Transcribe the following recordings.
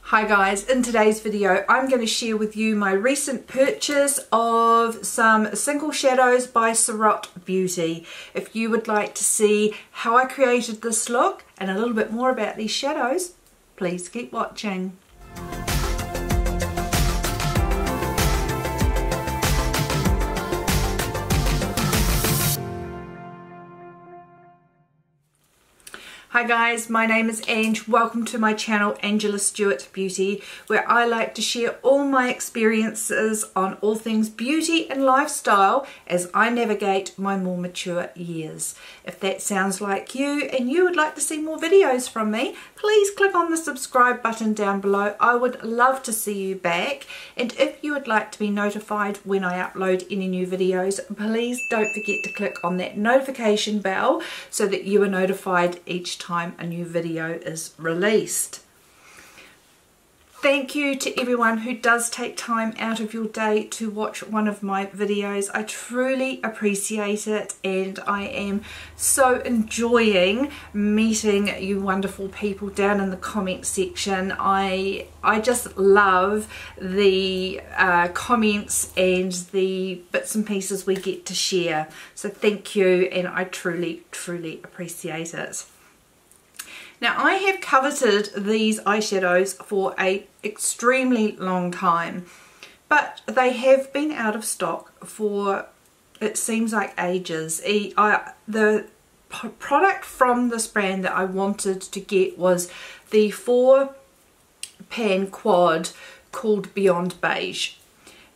Hi guys, in today's video I'm going to share with you my recent purchase of some single shadows by Surratt Beauty. If you would like to see how I created this look and a little bit more about these shadows, please keep watching. Hi guys, my name is Ange. Welcome to my channel Angela Stuart Beauty, where I like to share all my experiences on all things beauty and lifestyle as I navigate my more mature years. If that sounds like you and you would like to see more videos from me, please click on the subscribe button down below. I would love to see you back, and if you would like to be notified when I upload any new videos, please don't forget to click on that notification bell so that you are notified each time a new video is released. Thank you to everyone who does take time out of your day to watch one of my videos. I truly appreciate it, and I am so enjoying meeting you wonderful people down in the comment section. I just love the comments and the bits and pieces we get to share. So thank you, and I truly appreciate it. Now, I have coveted these eyeshadows for an extremely long time, but they have been out of stock for, it seems like, ages. The product from this brand that I wanted to get was the 4-pan quad called Beyond Beige,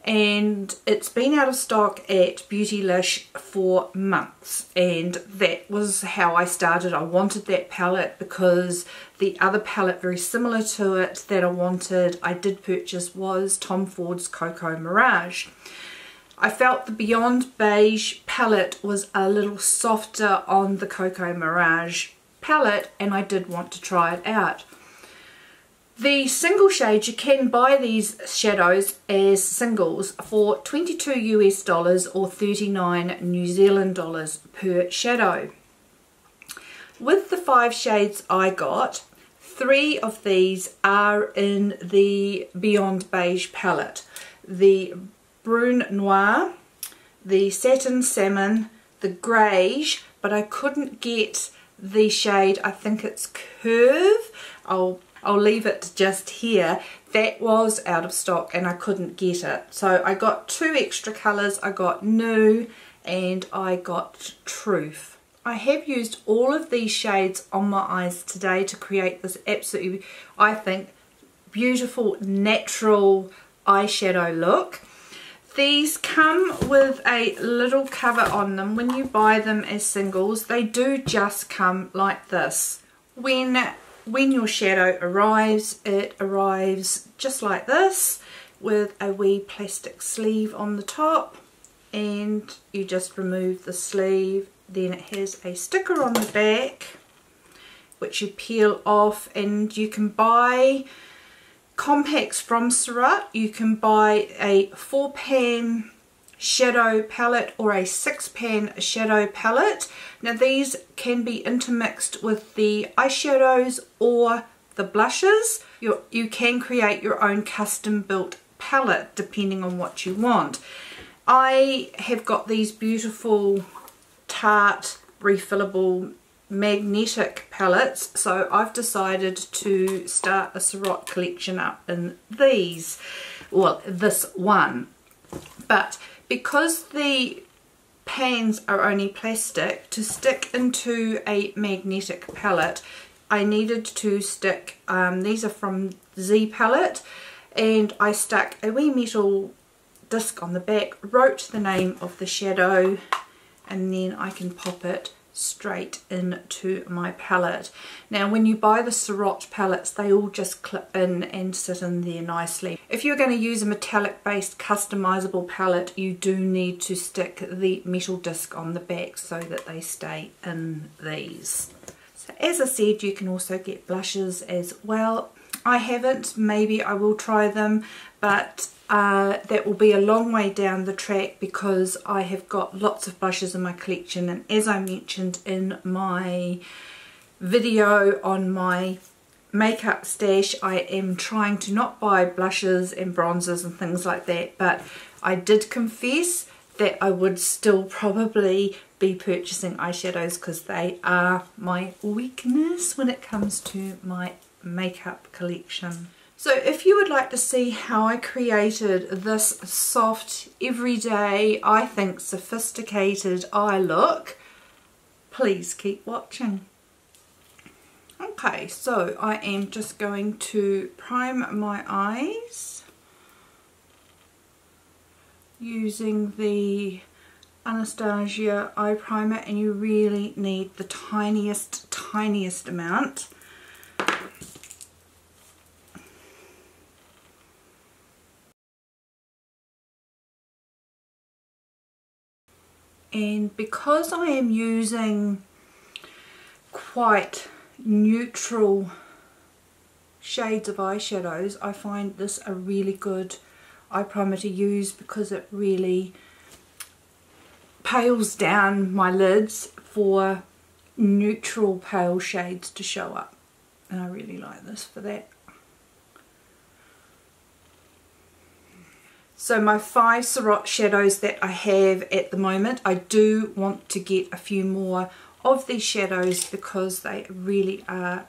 and it's been out of stock at Beautylish for months, and that was how I started. I wanted that palette because the other palette very similar to it that I did purchase was Tom Ford's Cocoa Mirage. I felt the Beyond Beige palette was a little softer on the Cocoa Mirage palette, and I did want to try it out. The single shades, you can buy these shadows as singles for $22 US or 39 New Zealand dollars per shadow. With the 5 shades I got, 3 of these are in the Beyond Beige palette. The Brune Noir, the Satin Salmon, the Greige, but I couldn't get the shade, I think it's Curve. I'll leave it just here. That was out of stock and I couldn't get it. So I got 2 extra colours. I got New and I got Truth. I have used all of these shades on my eyes today to create this absolutely, I think, beautiful natural eyeshadow look. These come with a little cover on them. When you buy them as singles, they do just come like this. When your shadow arrives, it arrives just like this with a wee plastic sleeve on the top, and you just remove the sleeve. Then it has a sticker on the back which you peel off, and you can buy compacts from Surratt. You can buy a 4-pan shadow palette or a 6-pan shadow palette. Now these can be intermixed with the eyeshadows or the blushes. You can create your own custom built palette depending on what you want. I have got these beautiful Tarte refillable magnetic palettes, so I've decided to start a Surratt collection up in these, well, this one. But because the pans are only plastic, to stick into a magnetic palette I needed to stick, these are from Z Palette, and I stuck a wee metal disc on the back, wrote the name of the shadow, and then I can pop it straight into my palette. Now when you buy the Surratt palettes, they all just clip in and sit in there nicely. If you're going to use a metallic based customizable palette, you do need to stick the metal disc on the back so that they stay in these. So as I said, you can also get blushes as well. I haven't, maybe I will try them, but that will be a long way down the track because I have got lots of blushes in my collection, and as I mentioned in my video on my makeup stash, I am trying to not buy blushes and bronzers and things like that, but I did confess that I would still probably be purchasing eyeshadows because they are my weakness when it comes to my makeup collection. So if you would like to see how I created this soft, everyday, I think sophisticated eye look, please keep watching. Okay, so I am just going to prime my eyes using the Anastasia eye primer, and you really need the tiniest amount. And because I am using quite neutral shades of eyeshadows, I find this a really good eye primer to use because it really pales down my lids for neutral pale shades to show up, and I really like this for that. So my 5 Surratt shadows that I have at the moment, I do want to get a few more of these shadows because they really are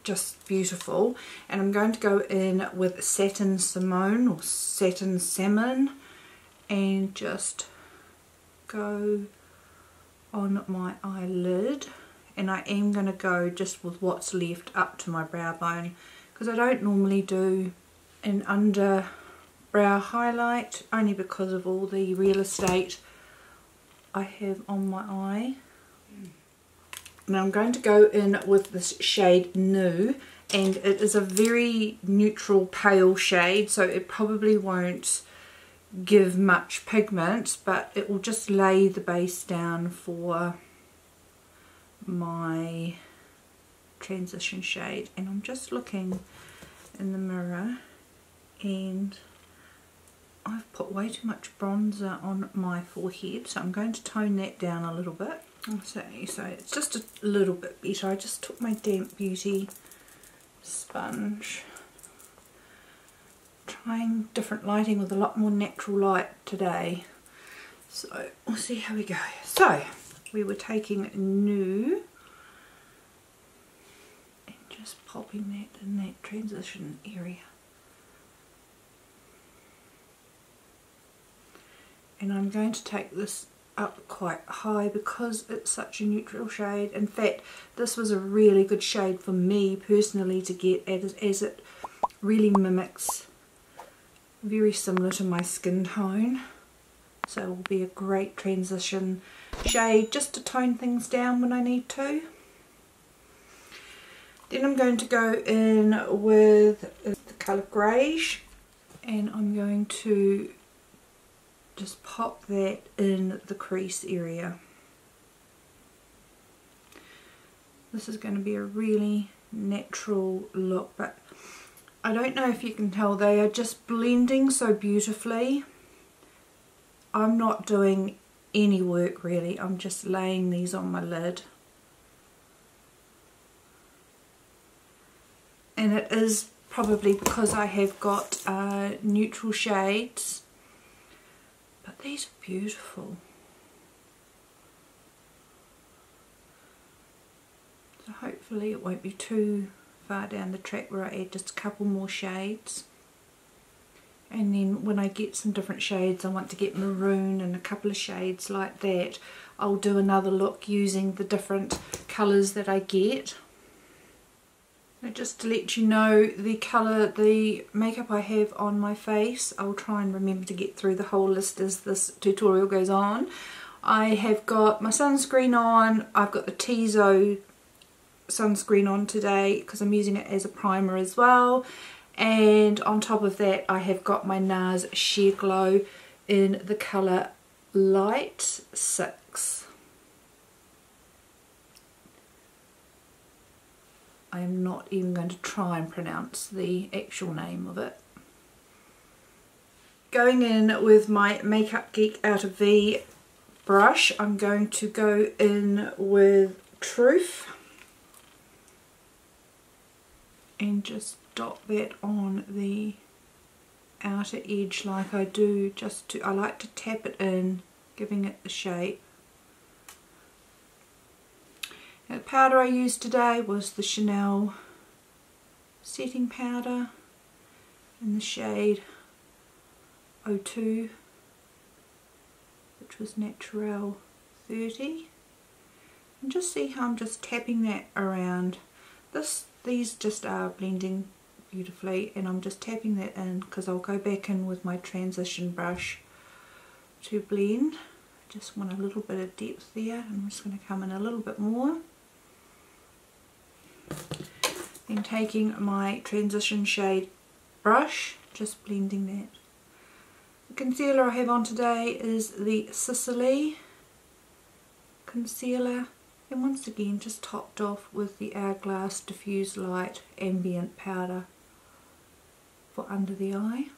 just beautiful. And I'm going to go in with Satin Simone or Satin Salmon and just go on my eyelid. And I am going to go just with what's left up to my brow bone because I don't normally do an under brow highlight, only because of all the real estate I have on my eye. Now I'm going to go in with this shade Neewer, and it is a very neutral pale shade, so it probably won't give much pigment, but it will just lay the base down for my transition shade. And I'm just looking in the mirror and I've put way too much bronzer on my forehead, so I'm going to tone that down a little bit. So it's just a little bit better. I just took my Damp Beauty sponge. Trying different lighting with a lot more natural light today. So we'll see how we go. So we were taking Neewer and just popping that in that transition area. And I'm going to take this up quite high because it's such a neutral shade. In fact, this was a really good shade for me personally to get, as it really mimics, very similar to my skin tone. So it will be a great transition shade just to tone things down when I need to. Then I'm going to go in with the colour Greige, and I'm going to just pop that in the crease area. This is going to be a really natural look, but I don't know if you can tell, they are just blending so beautifully. I'm not doing any work really, I'm just laying these on my lid. And it is probably because I have got neutral shades. But these are beautiful. So hopefully it won't be too far down the track where I add just a couple more shades. And then when I get some different shades, I want to get maroon and a couple of shades like that, I'll do another look using the different colours that I get. Now just to let you know the colour, the makeup I have on my face, I'll try and remember to get through the whole list as this tutorial goes on. I have got my sunscreen on, I've got the Tizo sunscreen on today because I'm using it as a primer as well. And on top of that I have got my NARS Sheer Glow in the colour Light 6. I am not even going to try and pronounce the actual name of it. Going in with my Makeup Geek Out of V brush, I'm going to go in with Truth. and just dot that on the outer edge like I do, I like to tap it in, giving it the shape. Now, the powder I used today was the Chanel setting powder in the shade 02, which was Natural 30. And just see how I'm just tapping that around. These just are blending beautifully, and I'm just tapping that in because I'll go back in with my transition brush to blend. I just want a little bit of depth there. I'm just going to come in a little bit more. Then taking my transition shade brush, just blending that. The concealer I have on today is the Sicily concealer, and once again just topped off with the Hourglass Diffuse Light Ambient Powder for under the eye.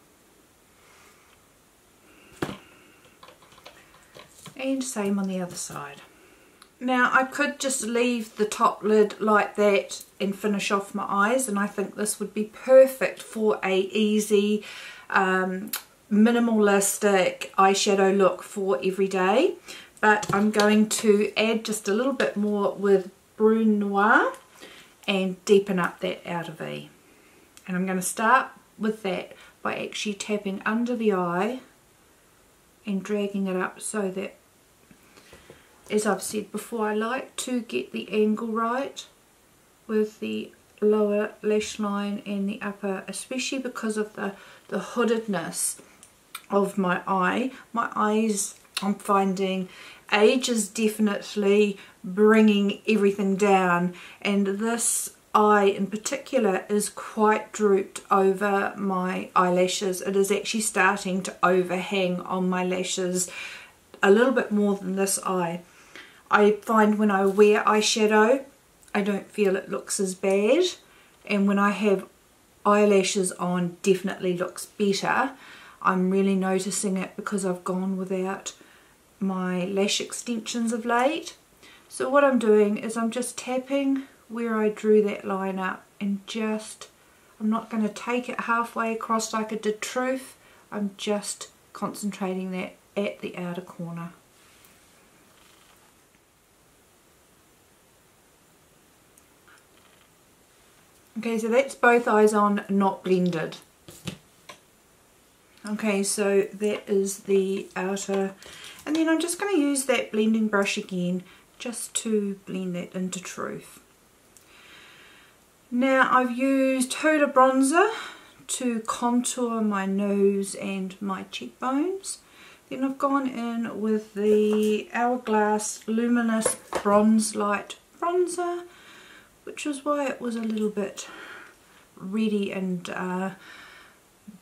And same on the other side. Now I could just leave the top lid like that and finish off my eyes, and I think this would be perfect for a easy minimalistic eyeshadow look for every day. But I'm going to add just a little bit more with Brune Noir and deepen up that outer V. And I'm going to start with that by actually tapping under the eye and dragging it up so that, as I've said before, I like to get the angle right with the lower lash line and the upper, especially because of the hoodedness of my eye. My eyes, I'm finding age is definitely bringing everything down, and this eye in particular is quite drooped over my eyelashes. It is actually starting to overhang on my lashes a little bit more than this eye. I find when I wear eyeshadow I don't feel it looks as bad, and when I have eyelashes on definitely looks better. I'm really noticing it because I've gone without my lash extensions of late. So what I'm doing is I'm just tapping where I drew that line up, and I'm not going to take it halfway across like I did Truth. I'm just concentrating that at the outer corner. Okay, so that's both eyes on, not blended. Okay, so that is the outer, and then I'm just going to use that blending brush again just to blend that into Truth. Now I've used Huda bronzer to contour my nose and my cheekbones. Then I've gone in with the Hourglass Luminous Bronze Light Bronzer, which is why it was a little bit reddy and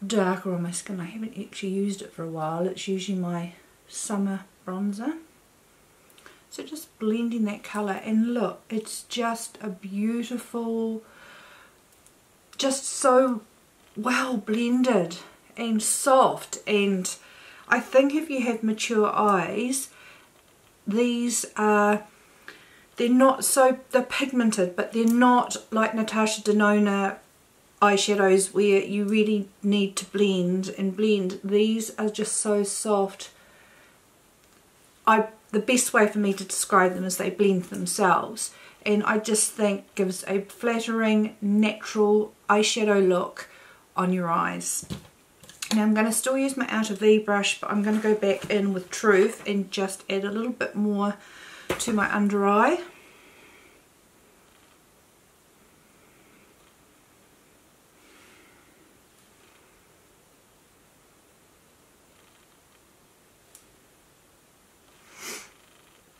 darker on my skin. I haven't actually used it for a while. It's usually my summer bronzer. So just blending that colour, and look, it's just a beautiful, just so well blended and soft. And I think if you have mature eyes, these are, they're pigmented, but they're not like Natasha Denona eyeshadows where you really need to blend and blend. These are just so soft. The best way for me to describe them is they blend themselves, and I just think gives a flattering, natural eyeshadow look on your eyes. Now I'm going to still use my outer V brush, but I'm going to go back in with Truth and just add a little bit more to my under eye.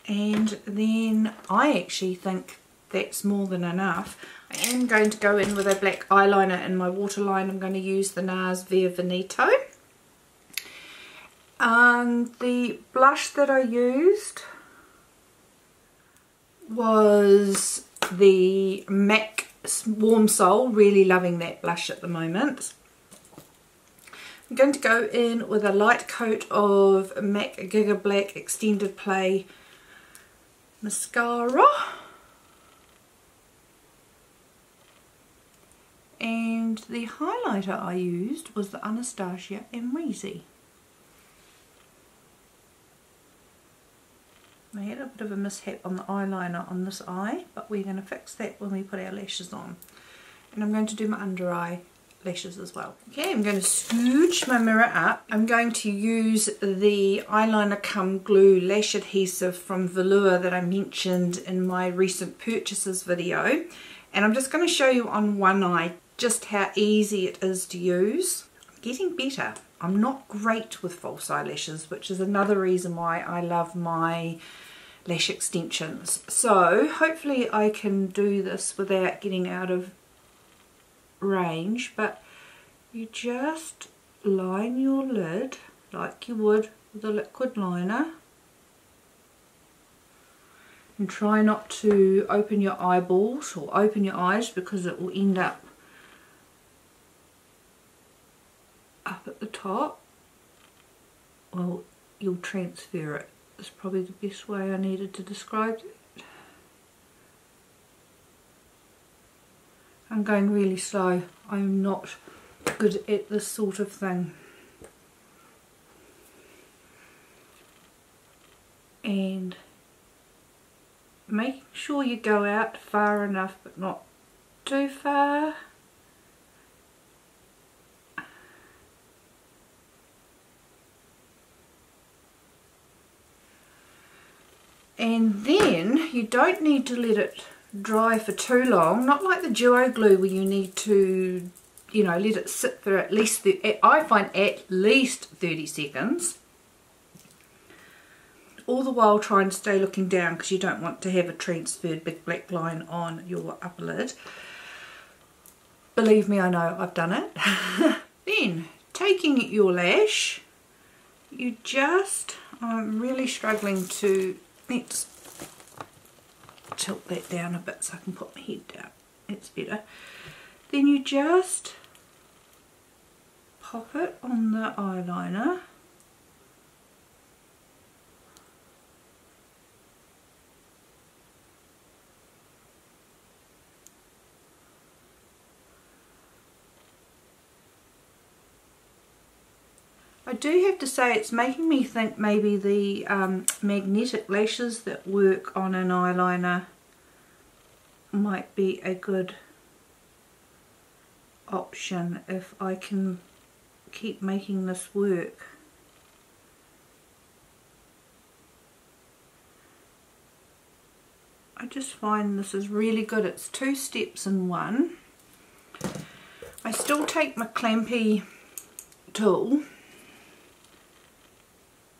And then I actually think that's more than enough. I am going to go in with a black eyeliner in my waterline. I'm going to use the NARS Via Veneto. The blush that I used was the MAC Warm Soul. Really loving that blush at the moment. I'm going to go in with a light coat of MAC Giga Black Extended Play mascara, and the highlighter I used was the Anastasia Amrezy. I had a bit of a mishap on the eyeliner on this eye, but we're going to fix that when we put our lashes on. And I'm going to do my under eye lashes as well. Okay, I'm going to scooch my mirror up. I'm going to use the eyeliner cum glue lash adhesive from Velour that I mentioned in my recent purchases video. And I'm just going to show you on one eye just how easy it is to use. I'm getting better. I'm not great with false eyelashes, which is another reason why I love my lash extensions. So hopefully I can do this without getting out of range, but you just line your lid like you would with a liquid liner, and try not to open your eyeballs or open your eyes, because it will end up at the top. Well, you'll transfer it. It's probably the best way I needed to describe it. I'm going really slow. I'm not good at this sort of thing. And making sure you go out far enough but not too far. And then you don't need to let it dry for too long, not like the duo glue where you need to, you know, let it sit for at least, I find at least 30 seconds. All the while trying to stay looking down, because you don't want to have a transferred big black line on your upper lid. Believe me, I know, I've done it. Then, taking your lash, you just, I'm really struggling to, let's tilt that down a bit so I can put my head down, that's better. Then you just pop it on the eyeliner. I do have to say it's making me think maybe the magnetic lashes that work on an eyeliner might be a good option if I can keep making this work. I just find this is really good. It's 2 steps in one. I still take my clampy tool,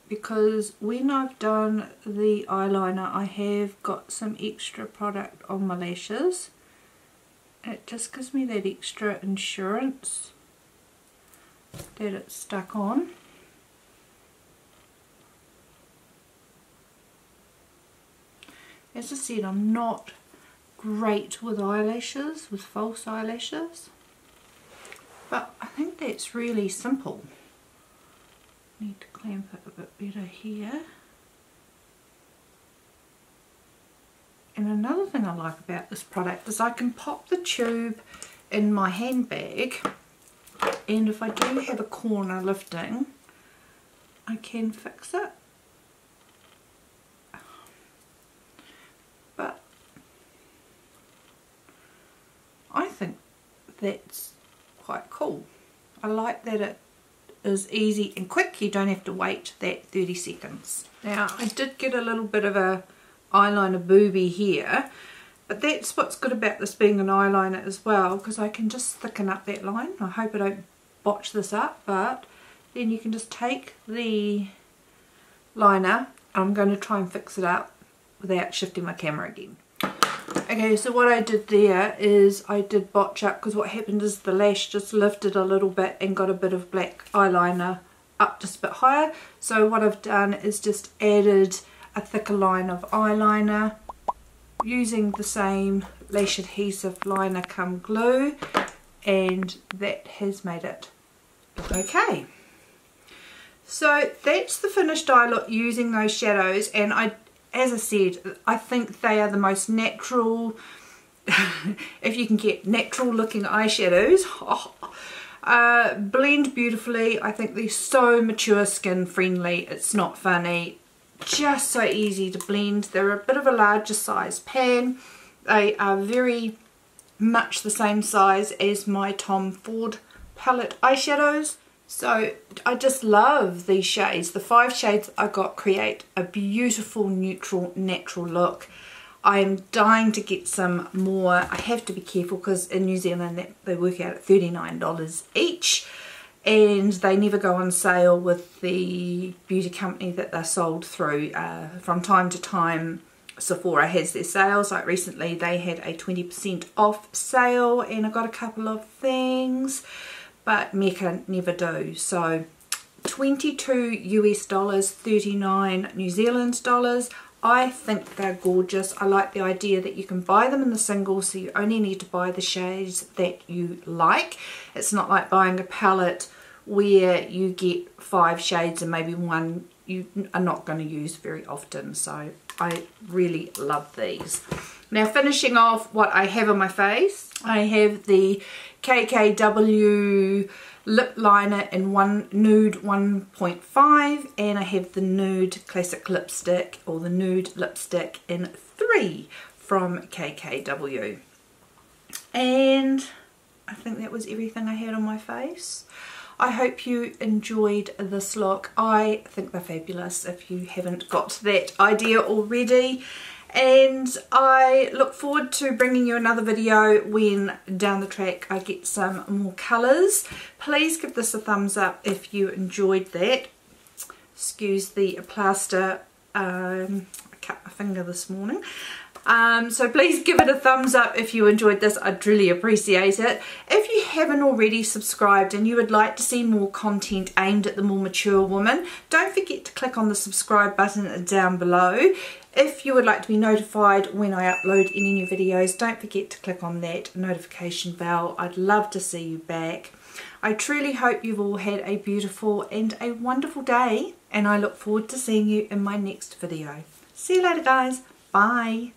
because when I've done the eyeliner I have got some extra product on my lashes. It just gives me that extra insurance that it's stuck on. As I said, I'm not great with eyelashes, with false eyelashes, but I think that's really simple. Need to clamp it a bit better here. And another thing I like about this product is I can pop the tube in my handbag, and if I do have a corner lifting, I can fix it. But I think that's quite cool. I like that it is easy and quick. You don't have to wait that 30 seconds. Now I did get a little bit of a eyeliner booby here, but that's what's good about this being an eyeliner as well, because I can just thicken up that line. I hope I don't botch this up, but then you can just take the liner. I'm going to try and fix it up without shifting my camera again. Okay, so what I did there is I did botch up, because what happened is the lash just lifted a little bit and got a bit of black eyeliner up just a bit higher. So what I've done is just added a thicker line of eyeliner using the same lash adhesive liner cum glue, and that has made it look okay. So that's the finished eye look using those shadows, and as I said, I think they are the most natural if you can get natural looking eyeshadows, blend beautifully. I think they're so mature skin friendly. It's not funny, just so easy to blend. They're a bit of a larger size pan. They are very much the same size as my Tom Ford palette eyeshadows. So I just love these shades. The 5 shades I got create a beautiful neutral natural look. I am dying to get some more. I have to be careful because in New Zealand they work out at $39 each, and they never go on sale with the beauty company that they're sold through. From time to time Sephora has their sales. Like recently they had a 20% off sale and I got a couple of things, but Mecca never do. So $22 US, 39 New Zealand dollars. I think they're gorgeous. I like the idea that you can buy them in the singles, so you only need to buy the shades that you like. It's not like buying a palette where you get 5 shades and maybe one you are not going to use very often. So I really love these. Now, finishing off what I have on my face, I have the KKW lip liner in nude 1.5, and I have the nude classic lipstick, or the nude lipstick in 3 from KKW. And I think that was everything I had on my face. I hope you enjoyed this look. I think they're fabulous if you haven't got that idea already. And I look forward to bringing you another video when down the track I get some more colours. Please give this a thumbs up if you enjoyed that. Excuse the plaster, I cut my finger this morning. So please give it a thumbs up if you enjoyed this. I'd really appreciate it. If you haven't already subscribed and you would like to see more content aimed at the more mature woman, don't forget to click on the subscribe button down below. If you would like to be notified when I upload any new videos, don't forget to click on that notification bell. I'd love to see you back. I truly hope you've all had a beautiful and a wonderful day, and I look forward to seeing you in my next video. See you later, guys. Bye.